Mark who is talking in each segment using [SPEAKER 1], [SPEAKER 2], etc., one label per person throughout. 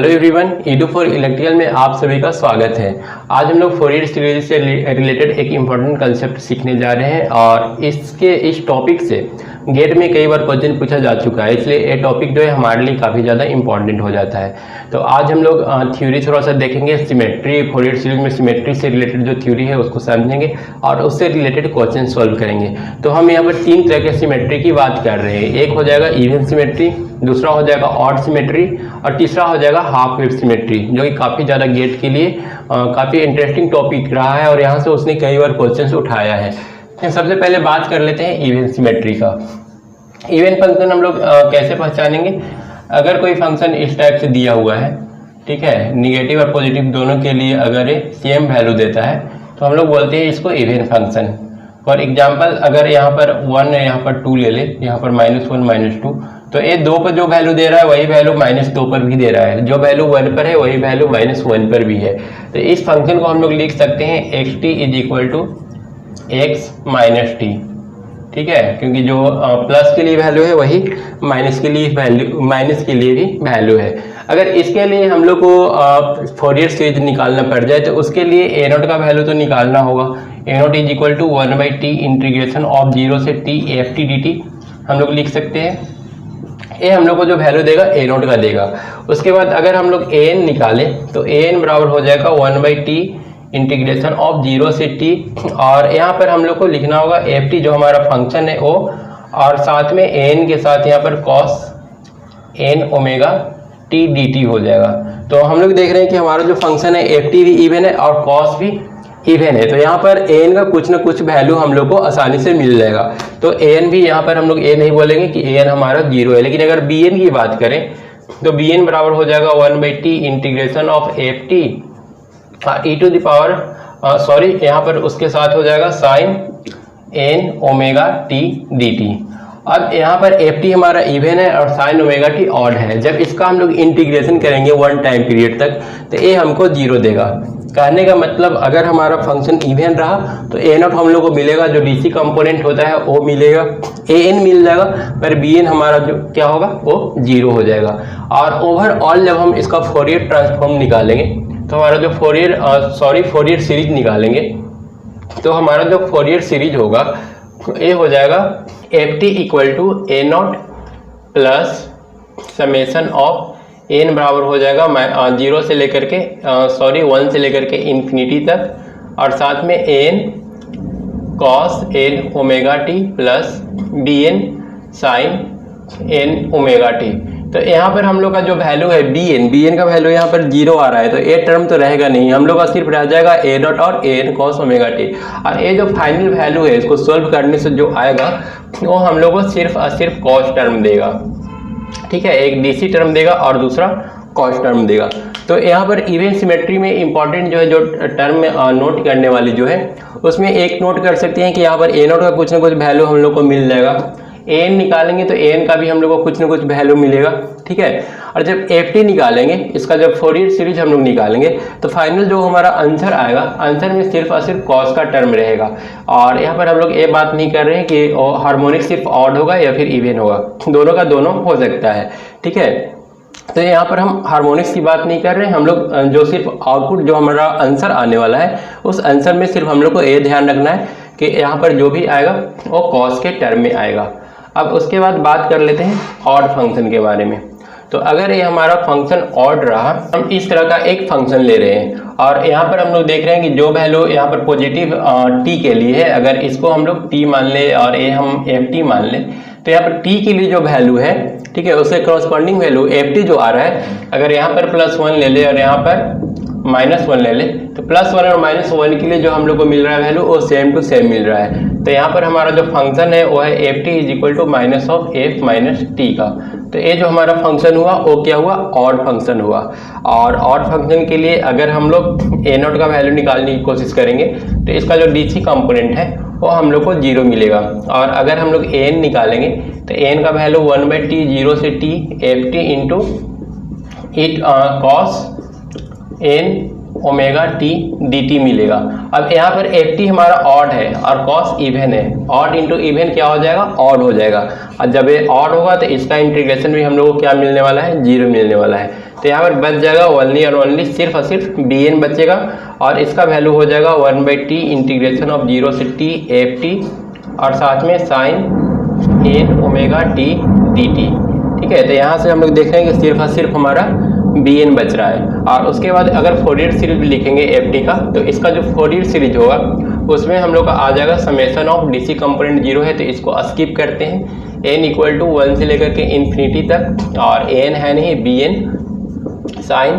[SPEAKER 1] Hello everyone, Edu for electrical में आप सभी का स्वागत है। आज हम लोग फोरियर सीरीज से रिलेटेड एक इम्पॉर्टेंट कंसेप्ट सीखने जा रहे हैं और इस टॉपिक से गेट में कई बार क्वेश्चन पूछा जा चुका है, इसलिए ये टॉपिक जो है हमारे लिए काफ़ी ज़्यादा इंपॉर्टेंट हो जाता है। तो आज हम लोग थ्योरी थोड़ा सा देखेंगे, सिमेट्री, फोरियर सीरीज में सिमेट्री से रिलेटेड जो थ्योरी है उसको समझेंगे और उससे रिलेटेड क्वेश्चन सॉल्व करेंगे। तो हम यहाँ पर तीन तरह के सिमेट्री की बात कर रहे हैं। एक हो जाएगा इवन सिमेट्री, दूसरा हो जाएगा ऑड सिमेट्री और तीसरा हो जाएगा हाफ वेव सिमेट्री, जो कि काफ़ी ज़्यादा गेट के लिए काफ़ी इंटरेस्टिंग टॉपिक रहा है और यहाँ से उसने कई बार क्वेश्चंस उठाया है। सबसे पहले बात कर लेते हैं इवन सिमेट्री का। इवन फंक्शन हम लोग कैसे पहचानेंगे? अगर कोई फंक्शन इस टाइप से दिया हुआ है, ठीक है, निगेटिव और पॉजिटिव दोनों के लिए अगर ये सेम वैल्यू देता है तो हम लोग बोलते हैं इसको इवन फंक्शन। फॉर एग्जाम्पल, अगर यहाँ पर 1 है, यहाँ पर 2 ले ले, यहाँ पर -1 -2, तो ये 2 पर जो वैल्यू दे रहा है वही वैल्यू -2 पर भी दे रहा है, जो वैल्यू 1 पर है वही वैल्यू -1 पर भी है। तो इस फंक्शन को हम लोग लिख सकते हैं xt = x - t, ठीक है, क्योंकि जो प्लस के लिए वैल्यू है वही माइनस के लिए भी वैल्यू है। अगर इसके लिए हम लोग को फोरियर सीरीज निकालना पड़ जाए तो उसके लिए a0 का वैल्यू तो निकालना होगा। a0 = 1/t इंटीग्रेशन ऑफ 0 से t ft dt हम लोग लिख सकते हैं। ये हम लोग को जो वैल्यू देगा a0 का देगा। उसके बाद अगर हम लोग an निकालें तो an बराबर हो जाएगा 1/t इंटीग्रेशन ऑफ 0 से t, और यहाँ पर हम लोग को लिखना होगा ft जो हमारा फंक्शन है वो, और साथ में an के साथ यहाँ पर cos n omega t dt हो जाएगा। तो हम लोग देख रहे हैं कि हमारा जो फंक्शन है ft भी इवन है और cos भी इवन है, तो यहाँ पर an का कुछ ना कुछ वैल्यू हम लोग को आसानी से मिल जाएगा। तो an भी यहाँ पर हम लोग a नहीं बोलेंगे कि an हमारा 0 है, लेकिन अगर bn की बात करें तो bn बराबर हो जाएगा 1/t integration of ft e to the power यहाँ पर उसके साथ हो जाएगा sin n omega t dt। अब यहाँ पर ft हमारा इवन है और sin ओमेगा t ऑड है। जब इसका हम लोग इंटीग्रेशन करेंगे 1 टाइम पीरियड तक तो ये हमको 0 देगा। कहने का मतलब अगर हमारा फंक्शन इवन रहा तो a0 हम लोग को मिलेगा, जो डीसी कंपोनेंट होता है वो मिलेगा, an मिल जाएगा, पर bn हमारा जो क्या होगा वो 0 हो जाएगा। और ओवरऑल जब हम इसका फोरियर ट्रांसफॉर्म निकालेंगे तो हमारा जो फोरियर सीरीज निकालेंगे तो हमारा जो फोरियर सीरीज होगा ये हो जाएगा ft = a0 plus summation of n बराबर हो जाएगा 1 से लेकर के इन्फिनिटी तक, और साथ में an cos n omega t plus bn sin n omega t। तो यहाँ पर हम लोग का जो वैल्यू है bn का वैल्यू यहाँ पर 0 आ रहा है, तो ये टर्म तो रहेगा नहीं, हम लोग का सिर्फ रह जाएगा a0 और an cos ओमेगा t। और ये जो फाइनल वैल्यू है इसको सोल्व करने से जो आएगा वो हम लोग को सिर्फ और सिर्फ cos टर्म देगा, ठीक है, एक dc टर्म देगा और दूसरा cos टर्म देगा। तो यहाँ पर इवन सिमेट्री में इंपॉर्टेंट जो है, जो टर्म में नोट करने वाली जो है उसमें एक नोट कर सकते हैं कि यहाँ पर a0 का कुछ ना कुछ वैल्यू हम लोग को मिल जाएगा, an निकालेंगे तो an का भी हम लोग को कुछ ना कुछ वैल्यू मिलेगा, ठीक है। और जब ft निकालेंगे, इसका जब फोरियर सीरीज हम लोग निकालेंगे तो फाइनल जो हमारा आंसर आएगा, आंसर में सिर्फ और सिर्फ cos का टर्म रहेगा। और यहाँ पर हम लोग ये बात नहीं कर रहे हैं कि हार्मोनिक सिर्फ ऑड होगा या फिर इवन होगा, दोनों का दोनों हो सकता है, ठीक है। तो यहाँ पर हम हार्मोनिक्स की बात नहीं कर रहे हैं, हम लोग जो सिर्फ आउटपुट जो हमारा आंसर आने वाला है उस आंसर में सिर्फ हम लोग को ये ध्यान रखना है कि यहाँ पर जो भी आएगा वो cos के टर्म में आएगा। अब उसके बाद बात कर लेते हैं ऑड फंक्शन के बारे में। तो अगर ये हमारा फंक्शन ऑड रहा, हम इस तरह का एक फंक्शन ले रहे हैं और यहाँ पर हम लोग देख रहे हैं कि जो वैल्यू यहाँ पर पॉजिटिव t के लिए है, अगर इसको हम लोग t मान ले और ये हम ft मान ले, तो यहाँ पर t के लिए जो वैल्यू है, ठीक है, उसके करस्पॉन्डिंग वैल्यू ft जो आ रहा है, अगर यहाँ पर +1 ले ले और यहाँ पर -1 ले ले, तो +1 और -1 के लिए जो हम लोग को मिल रहा है वैल्यू वो सेम टू सेम मिल रहा है। तो यहाँ पर हमारा जो फंक्शन है वो है ft = -f - t का। तो ये जो हमारा फंक्शन हुआ वो क्या हुआ, ऑड फंक्शन हुआ। और ऑड फंक्शन के लिए अगर हम लोग a0 का वैल्यू निकालने की कोशिश करेंगे तो इसका जो डीसी कंपोनेंट है वो हम लोग को 0 मिलेगा। और अगर हम लोग an निकालेंगे तो an का वैल्यू 1/t 0 से t ft into cos n omega t dt मिलेगा। अब यहाँ पर ft हमारा ऑड है और cos इवन है, ऑड इंटू इवन क्या हो जाएगा, ऑड हो जाएगा। और जब ये ऑड होगा तो इसका इंटीग्रेशन भी हम लोग को क्या मिलने वाला है, 0 मिलने वाला है। तो यहाँ पर बच जाएगा ओनली और ओनली सिर्फ और सिर्फ बी एन बचेगा, और इसका वैल्यू हो जाएगा 1/t इंटीग्रेशन ऑफ 0 से t एफ टी और साथ में sine N omega T D T. ठीक है, तो यहाँ से हम लोग देख रहे हैं कि सिर्फ और सिर्फ हमारा बी एन बच रहा है। और उसके बाद अगर फोरियर सीरीज भी लिखेंगे एफ टी का, तो इसका जो फोरियर सीरीज होगा उसमें हम लोग का आ जाएगा summation of D C component 0 है तो इसको स्किप करते हैं, एन इक्वल टू 1 से लेकर के इन्फिनिटी तक, और एन है नहीं B N sine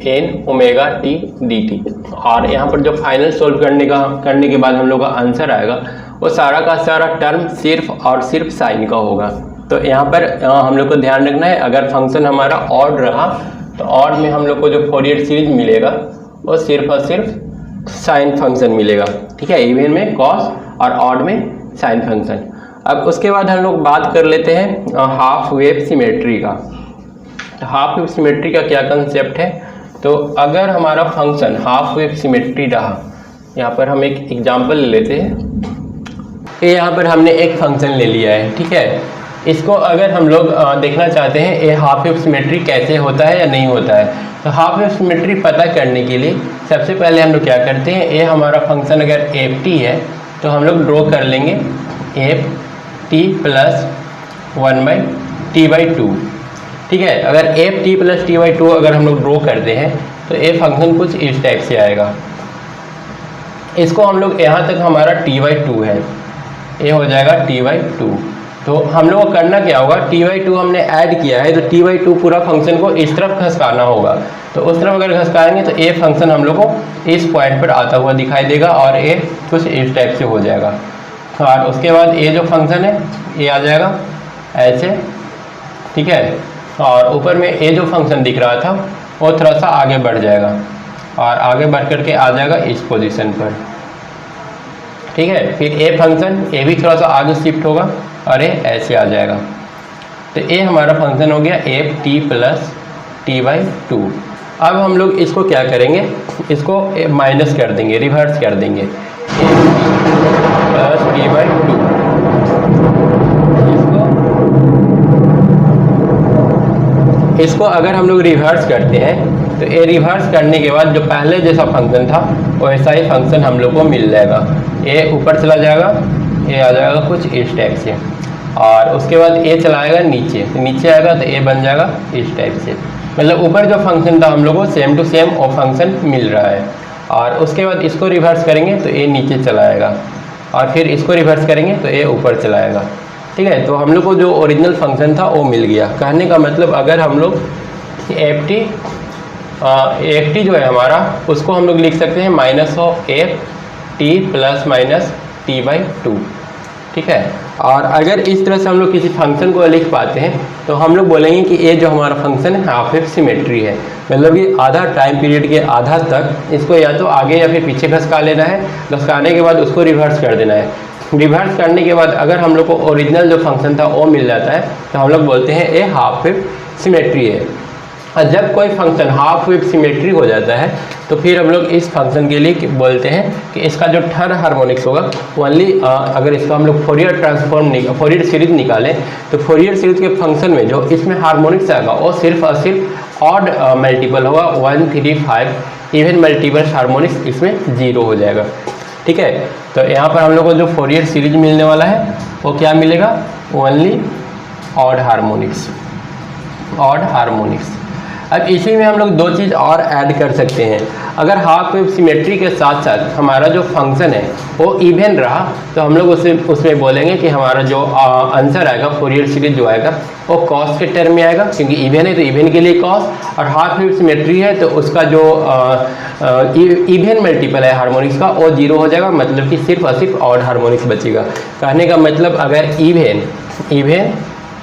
[SPEAKER 1] N omega T D T. और यहाँ पर जो फाइनल सोल्व करने के बाद हम लोग का आंसर आएगा वो सारा का सारा टर्म सिर्फ और सिर्फ साइन का होगा। तो यहाँ पर हम लोग को ध्यान रखना है, अगर फंक्शन हमारा ऑड रहा तो ऑड में हम लोग को जो फोरियर सीरीज मिलेगा वो सिर्फ और सिर्फ साइन फंक्शन मिलेगा। ठीक है, इवन में कॉस और ऑड में साइन फंक्शन। अब उसके बाद हम लोग बात कर लेते हैं हाफ वेव सिमेट्री का। हाफ वेव सिमेट्री का क्या कंसेप्ट है, तो अगर हमारा फंक्शन हाफ वेव सिमेट्री रहा, यहाँ पर हम एक एग्जांपल ले लेते हैं। ये यहाँ पर हमने एक फंक्शन ले लिया है। ठीक है, इसको अगर हम लोग देखना चाहते हैं ये हाफ वेव सिमेट्री कैसे होता है या नहीं होता है, तो हाफ वेव सिमेट्री पता करने के लिए सबसे पहले हम लोग क्या करते हैं, ये हमारा फंक्शन अगर एफ टी है तो हम लोग ड्रॉ कर लेंगे एफ टी प्लस 1/t/2। ठीक है, अगर एफ टी प्लस t/2 अगर हम लोग ड्रॉ करते हैं तो ये फंक्शन कुछ इस टाइप से आएगा। इसको हम लोग यहाँ तक हमारा t/2 है, ये हो जाएगा t/2। तो हम लोग को करना क्या होगा, t/2 हमने ऐड किया है तो t/2 पूरा फंक्शन को इस तरफ खसकाना होगा। तो उस तरफ अगर खसकाएंगे तो ये फंक्शन हम लोग को इस पॉइंट पर आता हुआ दिखाई देगा और ये कुछ इस टाइप से हो जाएगा। और उसके बाद ये जो फंक्शन है ये आ जाएगा ऐसे। ठीक है, और ऊपर में ये जो फंक्शन दिख रहा था वो थोड़ा सा आगे बढ़ जाएगा और आगे बढ़ करके आ जाएगा इस पोजीशन पर। ठीक है, फिर ये फंक्शन ये भी थोड़ा सा आगे शिफ्ट होगा और ये ऐसे आ जाएगा। तो ये हमारा फंक्शन हो गया एफ टी प्लस t/2। अब हम लोग इसको क्या करेंगे, इसको माइनस कर देंगे, रिवर्स कर देंगे, एफ प्लस t/2। इसको अगर हम लोग रिवर्स करते हैं तो ये रिवर्स करने के बाद जो पहले जैसा फंक्शन था वैसा ही फंक्शन हम लोग को मिल जाएगा। ये ऊपर चला जाएगा, ये आ जाएगा कुछ इस टाइप से, और उसके बाद ये चलाएगा नीचे, तो नीचे आएगा तो ये बन जाएगा इस टाइप से। मतलब ऊपर जो फंक्शन था हम लोग को सेम टू सेम वो फंक्शन मिल रहा है। और उसके बाद इसको रिवर्स करेंगे तो ये नीचे चलाएगा, और फिर इसको रिवर्स करेंगे तो ये ऊपर चलाएगा। ठीक है, तो हम लोग को जो ओरिजिनल फंक्शन था वो मिल गया। कहने का मतलब अगर हम लोग एफ टी जो है हमारा उसको हम लोग लिख सकते हैं minus of F T plus minus t/2। ठीक है, और अगर इस तरह से हम लोग किसी फंक्शन को लिख पाते हैं तो हम लोग बोलेंगे कि ये जो हमारा फंक्शन है हाफ वेव सिमेट्री है। मतलब कि आधा टाइम पीरियड के आधा तक इसको या तो आगे या फिर पीछे खसका लेना है, खसकाने के बाद उसको रिवर्स कर देना है। रिवर्स करने के बाद अगर हम लोग को ओरिजिनल जो फंक्शन था वो मिल जाता है तो हम लोग बोलते हैं ये हाफ वेव सिमेट्री है। और जब कोई फंक्शन हाफ वेव सिमेट्री हो जाता है तो फिर हम लोग इस फंक्शन के लिए बोलते हैं कि इसका जो थर्ड हार्मोनिक्स होगा ओनली अगर इसका हम लोग फोरियर सीरीज निकालें तो फोरियर सीरीज के फंक्शन में जो इसमें हार्मोनिक्स आएगा वो सिर्फ और सिर्फ ऑड मल्टीपल होगा, 1, 3, 5। इवन मल्टीपल हार्मोनिक्स इसमें 0 हो जाएगा। ठीक है, तो यहाँ पर हम लोग को जो फोरियर सीरीज मिलने वाला है वो क्या मिलेगा, only odd harmonics, odd harmonics. अब इसी में हम लोग दो चीज़ और ऐड कर सकते हैं। अगर हाफ वेव सिमेट्री के साथ साथ हमारा जो फंक्शन है वो इवन रहा तो हम लोग उसमें बोलेंगे कि हमारा जो आंसर आएगा फोरियर सीरीज जो आएगा वो कॉस के टर्म में आएगा, क्योंकि इवन है तो इवन के लिए कॉस, और हाफ वेव सिमेट्री है तो उसका जो इवन मल्टीपल है हार्मोनिक्स का वो 0 हो जाएगा। मतलब कि सिर्फ और सिर्फ ऑड हार्मोनिक्स बचेगा। कहने का मतलब अगर even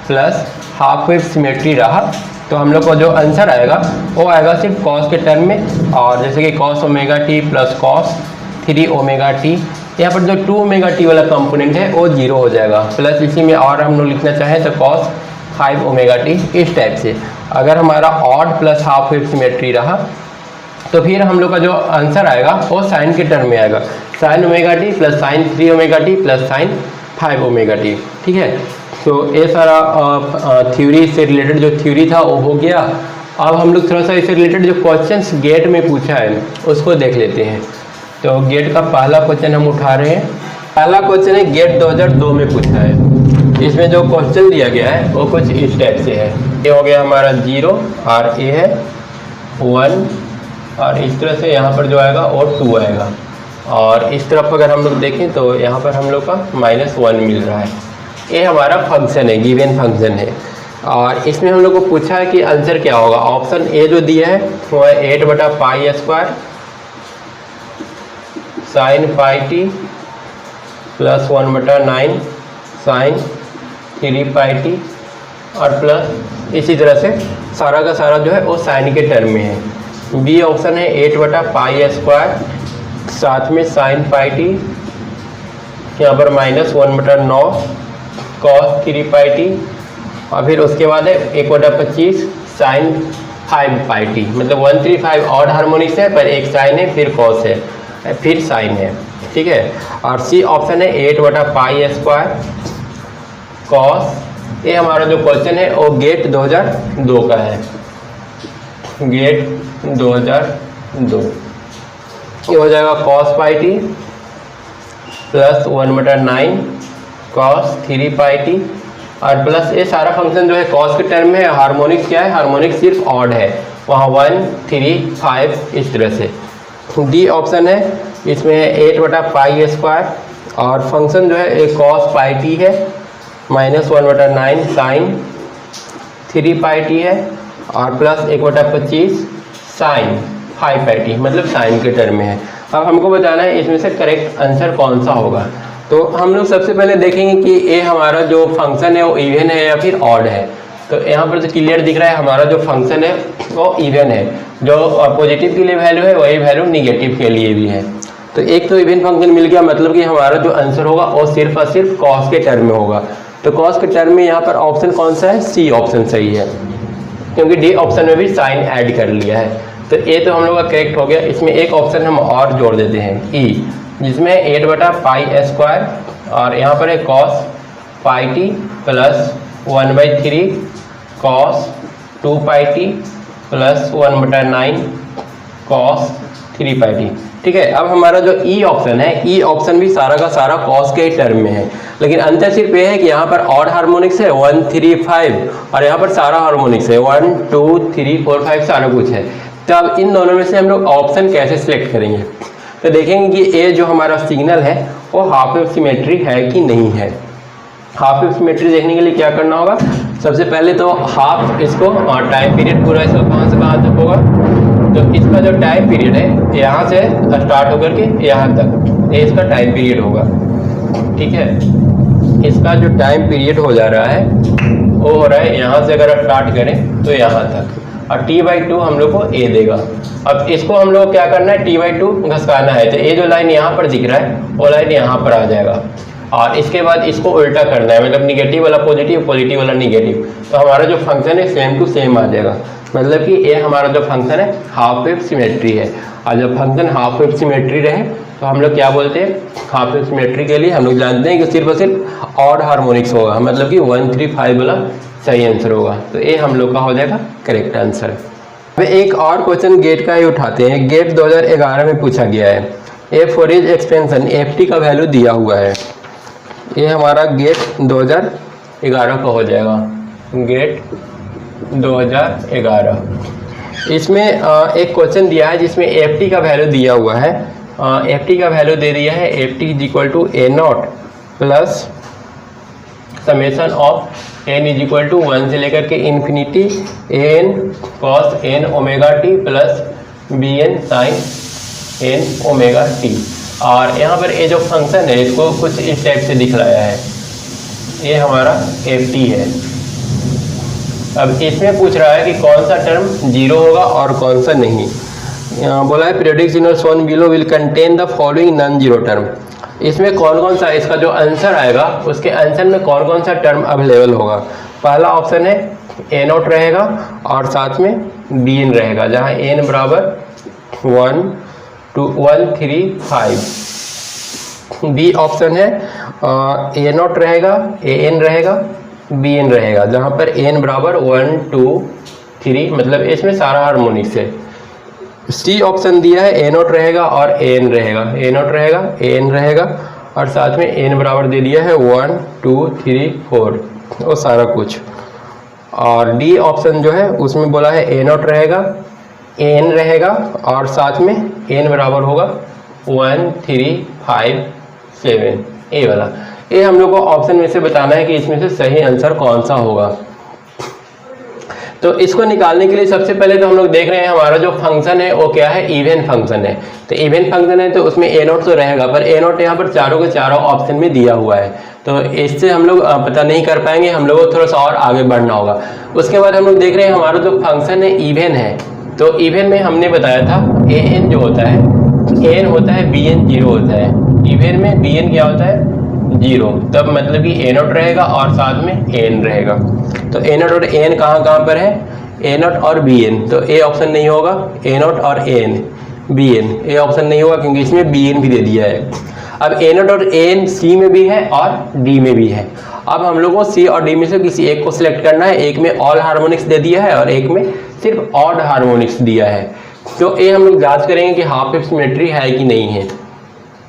[SPEAKER 1] plus half wave symmetry रहा तो हम लोग को जो आंसर आएगा वो आएगा सिर्फ कॉस के टर्म में, और जैसे कि cos omega T plus cos 3 omega T, यहाँ पर जो 2 ओमेगा टी वाला कंपोनेंट है वो 0 हो जाएगा। प्लस इसी में और हम लोग लिखना चाहें तो कॉस 5 ओमेगा टी, इस टाइप से। अगर हमारा odd plus half wave symmetry रहा तो फिर हम लोग का जो आंसर आएगा वो साइन के टर्म में आएगा, sine omega T plus sign 3 omega T plus sign 5 omega T. ठीक है, तो ये सारा थ्योरी से रिलेटेड जो थ्योरी था वो हो गया। अब हम लोग थोड़ा सा इससे रिलेटेड जो क्वेश्चंस गेट में पूछा है उसको देख लेते हैं। तो गेट का पहला क्वेश्चन हम उठा रहे हैं। पहला क्वेश्चन है गेट 2002 में पूछा है। इसमें जो क्वेश्चन दिया गया है वो कुछ इस टाइप से है। ये हो गया हमारा 0 और ए है 1 और इस तरह से यहाँ पर जो आएगा वो 2 आएगा। और इस तरफ अगर हम लोग देखें तो यहाँ पर हम लोग का -1 मिल रहा है। ये हमारा फंक्शन है, गिवन फंक्शन है। और इसमें हम लोग को पूछा है कि आंसर क्या होगा। ऑप्शन ए जो दिया है वो है 8/π² sin πt plus 1/9 sin 3πt और प्लस इसी तरह से सारा का सारा जो है वो साइन के टर्म में है। बी ऑप्शन है 8/π² साथ में sin πt, यहाँ पर -1/9 cos 3πt और फिर उसके बाद है 1/25 sin 5πt। मतलब 135 ऑड हार्मोनिक्स है पर एक साइन है फिर कॉस है फिर साइन है, ठीक है। और सी ऑप्शन है 8/π² कॉस। ये हमारा जो क्वेश्चन है वो गेट 2002 का है। गेट 2002 ये हो जाएगा cos πt plus 1/9 cos 3πt और प्लस ये सारा फंक्शन जो है cos के टर्म में है। हार्मोनिक्स क्या है, हार्मोनिक्स सिर्फ ऑड है, वहाँ 1 3 5 इस तरह से। डी ऑप्शन है, इसमें है 8/π² और फंक्शन जो है एक cos πt है, -1/9 sin 3πt है और प्लस 1/25 sin 5πt, मतलब साइन के टर्म में है। अब हमको बताना है इसमें से करेक्ट आंसर कौन सा होगा। तो हम लोग सबसे पहले देखेंगे कि ये हमारा जो फंक्शन है वो इवन है या फिर ऑड है। तो यहाँ पर तो क्लियर दिख रहा है हमारा जो फंक्शन है वो इवन है। जो पॉजिटिव के लिए वैल्यू है वही वैल्यू निगेटिव के लिए भी है। तो एक तो इवन फंक्शन मिल गया, मतलब कि हमारा जो आंसर होगा वो सिर्फ और सिर्फ कॉस के टर्म में होगा। तो कॉस के टर्म में यहाँ पर ऑप्शन कौन सा है, सी ऑप्शन सही है, क्योंकि डी ऑप्शन में भी साइन ऐड कर लिया है। तो ये तो हम लोग का करेक्ट हो गया। इसमें एक ऑप्शन हम और जोड़ देते हैं ई, जिसमें 8/π² और यहाँ पर है cos πt plus 1/3 cos 2πt plus 1/9 cos 3πt, ठीक है। अब हमारा जो ई ऑप्शन है, ई ऑप्शन भी सारा का सारा कॉस के टर्म में है, लेकिन अंतर सिर्फ ये है कि यहाँ पर ऑड हार्मोनिक्स है 1 3 5 और यहाँ पर सारा हार्मोनिक्स है 1 2 3 4 5 सारा कुछ है। तो अब इन दोनों में से हम लोग ऑप्शन कैसे सिलेक्ट करेंगे, तो देखेंगे कि ये जो हमारा सिग्नल है वो हाफ वेव सिमेट्री है कि नहीं है। हाफ वेव सिमेट्री देखने के लिए क्या करना होगा, सबसे पहले तो हाफ इसको टाइम पीरियड पूरा इसका कहाँ से कहाँ तक होगा। तो इसका जो टाइम पीरियड है यहाँ से स्टार्ट होकर के यहाँ तक, ये इसका टाइम पीरियड होगा, ठीक है। इसका जो टाइम पीरियड हो जा रहा है वो हो रहा है यहाँ से अगर स्टार्ट करें तो यहाँ तक, और t/2 हम लोग को a देगा। अब इसको हम लोग क्या करना है, t/2 घसकाना है। तो ये जो लाइन यहाँ पर दिख रहा है वो लाइन यहाँ पर आ जाएगा और इसके बाद इसको उल्टा करना है, मतलब निगेटिव वाला पॉजिटिव, पॉजिटिव वाला निगेटिव। तो हमारा जो फंक्शन है सेम टू सेम आ जाएगा, मतलब कि ये हमारा जो फंक्शन है हाफ वेव सिमेट्री है। और जब फंक्शन हाफ वेव सिमेट्री रहे तो हम लोग क्या बोलते हैं, हाफ वेव सिमेट्री के लिए हम लोग जानते हैं कि सिर्फ और सिर्फ ऑड हार्मोनिक्स होगा, मतलब कि 1 3 5 वाला सही आंसर होगा। तो ये हम लोग का हो जाएगा करेक्ट आंसर। अब एक और क्वेश्चन गेट का ही उठाते हैं। गेट 2011 में पूछा गया है। ए फोरियर एक्सपेंशन ft का वैल्यू दिया हुआ है। ये हमारा गेट 2011 का हो जाएगा, गेट 2011। इसमें एक क्वेश्चन दिया है जिसमें ft का वैल्यू दिया हुआ है। ft का वैल्यू दे दिया है ft = a0 plus summation of n = 1 से लेकर के infinity an cos n omega t plus bn sin n omega t। और यहाँ पर ये जो फंक्शन है इसको कुछ इस टाइप से दिखलाया है, ये हमारा ft है। अब इसमें पूछ रहा है कि कौन सा टर्म 0 होगा और कौन सा नहीं। बोला है periodic signal shown below will contain the following non zero term. इसमें कौन कौन सा, इसका जो आंसर आएगा उसके आंसर में कौन कौन सा टर्म अवेलेबल होगा। पहला ऑप्शन है a0 रहेगा और साथ में bn रहेगा, जहाँ n बराबर 1 2 1 3 5। बी ऑप्शन है a0 रहेगा, an रहेगा, bn रहेगा, जहाँ पर n बराबर 1 2 3, मतलब इसमें सारा हार्मोनिक्स है। सी ऑप्शन दिया है ए नोट रहेगा और एन रहेगा, ए नोट रहेगा, एन रहेगा, और साथ में एन बराबर दे दिया है 1 2 3 4 वो सारा कुछ। और डी ऑप्शन जो है उसमें बोला है ए नोट रहेगा, एन रहेगा, और साथ में एन बराबर होगा 1 3 5 7, ए वाला। ये हम लोग को ऑप्शन में से बताना है कि इसमें से सही आंसर कौन सा होगा। तो इसको निकालने के लिए सबसे पहले तो हम लोग देख रहे हैं हमारा जो फंक्शन है वो क्या है, इवन फंक्शन है। तो इवन फंक्शन है तो उसमें ए नोट तो रहेगा, पर ए नोट यहाँ पर चारों के चारों ऑप्शन में दिया हुआ है, तो इससे हम लोग पता नहीं कर पाएंगे, हम लोग को थोड़ा सा और आगे बढ़ना होगा। उसके बाद हम लोग देख रहे हैं हमारा जो फंक्शन है इवन है, तो इवन में हमने बताया था ए एन जो होता है, एन होता है बी एन 0 होता है, इवन में बी एन क्या होता है 0, तब मतलब कि ए नोट रहेगा और साथ में एन रहेगा। तो ए नोट और एन कहाँ पर है, ए नोट और बी एन, तो ए ऑप्शन नहीं होगा, ए नोट और N B N, A option नहीं होगा क्योंकि इसमें बी एन भी दे दिया है। अब ए नोट और एन सी में भी है और डी में भी है। अब हम लोग को सी और डी में से किसी एक को सिलेक्ट करना है, एक में ऑल हार्मोनिक्स दे दिया है और एक में सिर्फ ऑड हार्मोनिक्स दिया है। तो ये हम लोग जांच करेंगे कि हाफ वेव सिमेट्री है कि नहीं है।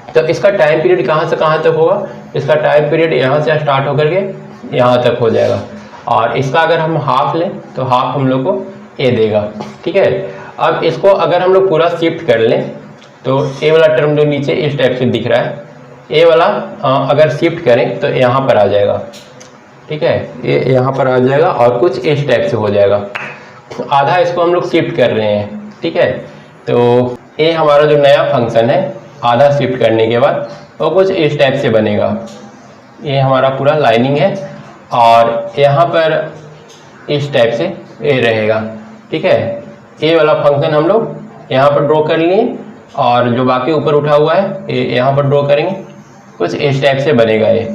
[SPEAKER 1] तो इसका टाइम पीरियड कहाँ से कहाँ तक होगा, इसका टाइम पीरियड यहाँ से स्टार्ट होकर के यहाँ तक हो जाएगा, और इसका अगर हम हाफ लें तो हाफ हम लोग को ए देगा, ठीक है। अब इसको अगर हम लोग पूरा शिफ्ट कर लें तो ए वाला टर्म जो नीचे इस टाइप से दिख रहा है, ए वाला अगर शिफ्ट करें तो यहाँ पर आ जाएगा, ठीक है, ये यहाँ पर आ जाएगा और कुछ इस टाइप से हो जाएगा। आधा इसको हम लोग शिफ्ट कर रहे हैं, ठीक है। तो ये हमारा जो नया फंक्शन है आधा शिफ्ट करने के बाद वो कुछ इस टाइप से बनेगा। ये हमारा पूरा लाइनिंग है और यहाँ पर इस टाइप से ए रहेगा, ठीक है। ए वाला फंक्शन हम लोग यहाँ पर ड्रॉ कर लिए और जो बाकी ऊपर उठा हुआ है ये यहाँ पर ड्रॉ करेंगे, कुछ इस टाइप से बनेगा ये,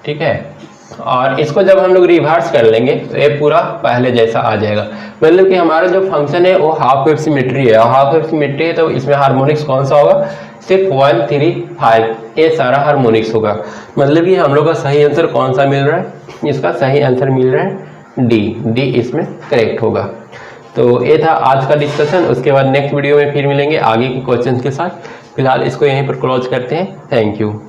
[SPEAKER 1] ठीक है। और इसको जब हम लोग रिवर्स कर लेंगे तो ये पूरा पहले जैसा आ जाएगा, मतलब कि हमारा जो फंक्शन है वो हाफ वेव सिमेट्री है, और हाफ वेव सिमेट्री है तो इसमें हार्मोनिक्स कौन सा होगा, सिर्फ 1 3 5 ये सारा हार्मोनिक्स होगा। मतलब कि हम लोग का सही आंसर कौन सा मिल रहा है, इसका सही आंसर मिल रहा है डी, डी इसमें करेक्ट होगा। तो ये था आज का डिस्कशन, उसके बाद नेक्स्ट वीडियो में फिर मिलेंगे आगे के क्वेश्चन के साथ। फिलहाल इसको यहीं पर क्लोज करते हैं। Thank you.